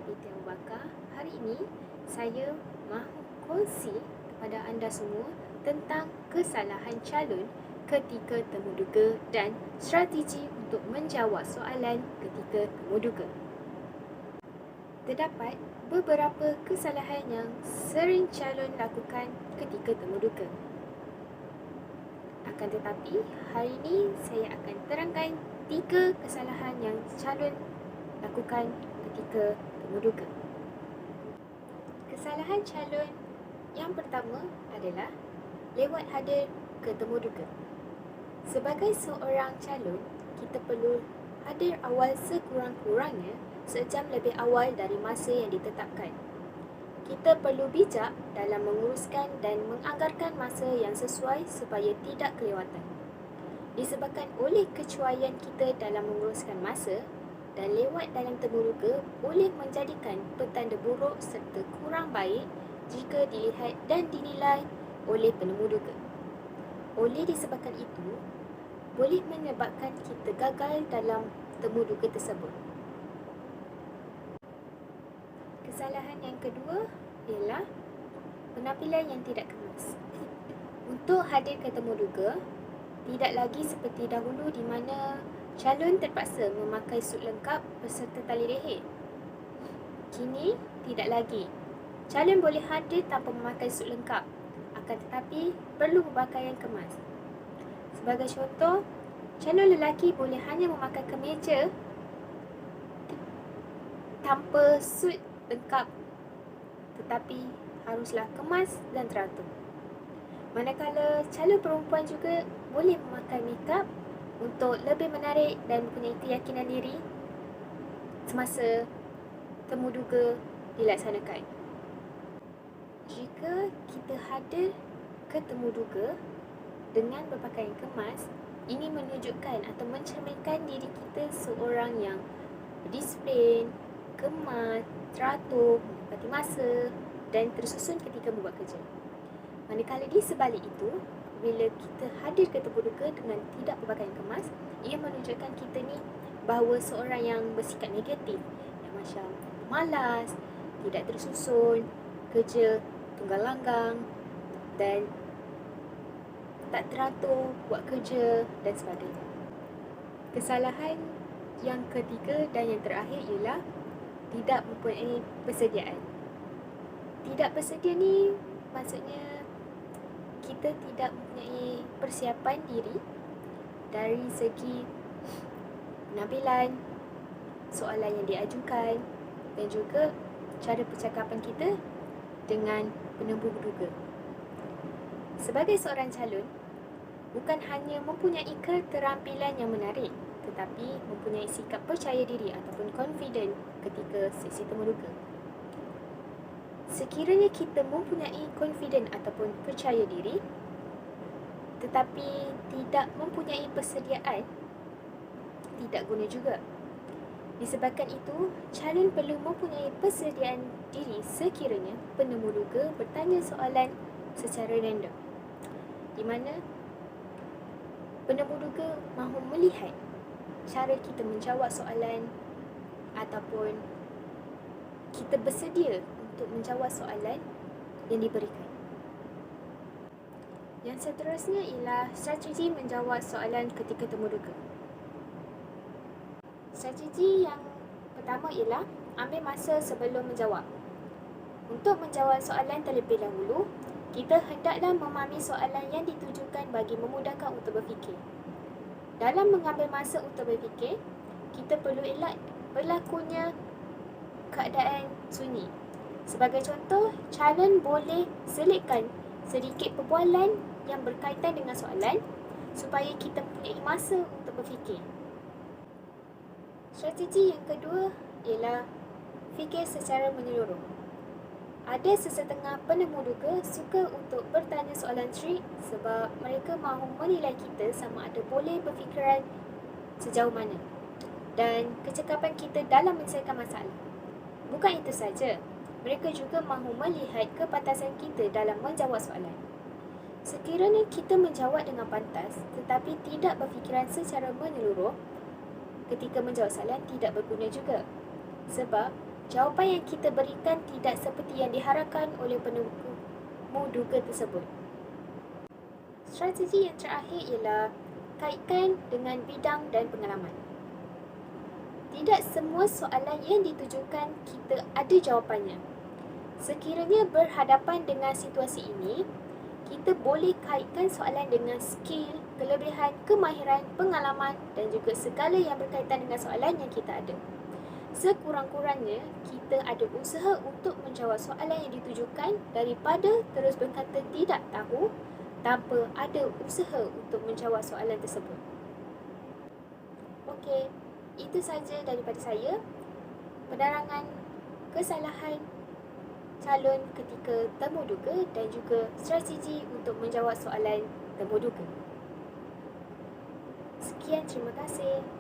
Binti Abu Bakar. Hari ini saya mahu kongsi kepada anda semua tentang kesalahan calon ketika temuduga dan strategi untuk menjawab soalan ketika temuduga. Terdapat beberapa kesalahan yang sering calon lakukan ketika temuduga. Akan tetapi, hari ini saya akan terangkan 3 kesalahan yang calon lakukan ketika temuduga. Kesalahan calon yang pertama adalah lewat hadir ke temuduga. Sebagai seorang calon, kita perlu hadir awal sekurang-kurangnya sejam lebih awal dari masa yang ditetapkan. Kita perlu bijak dalam menguruskan dan menganggarkan masa yang sesuai supaya tidak kelewatan. Disebabkan oleh kecuaian kita dalam menguruskan masa dan lewat dalam temuduga boleh menjadikan petanda buruk serta kurang baik jika dilihat dan dinilai oleh penemuduga. Oleh disebabkan itu, boleh menyebabkan kita gagal dalam temuduga tersebut. Kesalahan yang kedua ialah penampilan yang tidak kemas. Untuk hadir ke temuduga, tidak lagi seperti dahulu di mana calon terpaksa memakai suit lengkap beserta tali leher. Kini tidak lagi. Calon boleh hadir tanpa memakai suit lengkap, akan tetapi perlu berpakaian kemas. Sebagai contoh, calon lelaki boleh hanya memakai kemeja tanpa suit lengkap, tetapi haruslah kemas dan teratur. Manakala calon perempuan juga boleh memakai makeup untuk lebih menarik dan mempunyai keyakinan diri semasa temuduga dilaksanakan. Jika kita hadir ke temuduga dengan berpakaian kemas, ini menunjukkan atau mencerminkan diri kita seorang yang berdisiplin, kemas, teratur, menepati masa dan tersusun ketika membuat kerja. Manakala di sebalik itu, bila kita hadir ke temuduga dengan tidak berpakaian kemas, ia menunjukkan kita ni bahawa seorang yang bersikap negatif, yang macam malas, tidak tersusun, kerja tunggal langgang dan tak teratur buat kerja dan sebagainya. Kesalahan yang ketiga dan yang terakhir ialah tidak mempunyai persediaan. Tidak bersedia ni maksudnya kita tidak mempunyai persiapan diri dari segi penampilan, soalan yang diajukan dan juga cara percakapan kita dengan penemuduga. Sebagai seorang calon, bukan hanya mempunyai keterampilan yang menarik, tetapi mempunyai sikap percaya diri ataupun confident ketika sesi temuduga. Sekiranya kita mempunyai confident ataupun percaya diri tetapi tidak mempunyai persediaan, tidak guna juga. Disebabkan itu, calon perlu mempunyai persediaan diri sekiranya penemuduga bertanya soalan secara random, di mana penemuduga mahu melihat cara kita menjawab soalan ataupun kita bersedia untuk menjawab soalan yang diberikan. Yang seterusnya ialah strategi menjawab soalan ketika temuduga. Strategi yang pertama ialah ambil masa sebelum menjawab. Untuk menjawab soalan terlebih dahulu, kita hendaklah memahami soalan yang ditujukan bagi memudahkan untuk berfikir. Dalam mengambil masa untuk berfikir, kita perlu elak berlakunya keadaan sunyi. Sebagai contoh, calon boleh selitkan sedikit perbualan yang berkaitan dengan soalan supaya kita mempunyai masa untuk berfikir. Strategi yang kedua ialah fikir secara menyeluruh. Ada sesetengah penemuduga suka untuk bertanya soalan trik sebab mereka mahu menilai kita sama ada boleh berfikiran sejauh mana dan kecekapan kita dalam menyelesaikan masalah. Bukan itu saja, mereka juga mahu melihat kepantasan kita dalam menjawab soalan. Sekiranya kita menjawab dengan pantas tetapi tidak berfikiran secara menyeluruh, ketika menjawab soalan tidak berguna juga. Sebab jawapan yang kita berikan tidak seperti yang diharapkan oleh penemu duga tersebut. Strategi yang terakhir ialah kaitkan dengan bidang dan pengalaman. Tidak semua soalan yang ditujukan kita ada jawapannya. Sekiranya berhadapan dengan situasi ini, kita boleh kaitkan soalan dengan skill, kelebihan, kemahiran, pengalaman dan juga segala yang berkaitan dengan soalan yang kita ada. Sekurang-kurangnya, kita ada usaha untuk menjawab soalan yang ditujukan daripada terus berkata tidak tahu tanpa ada usaha untuk menjawab soalan tersebut. Okey, itu saja daripada saya. Penerangan kesalahan calon ketika temu duga dan juga strategi untuk menjawab soalan temu duga. Sekian, terima kasih.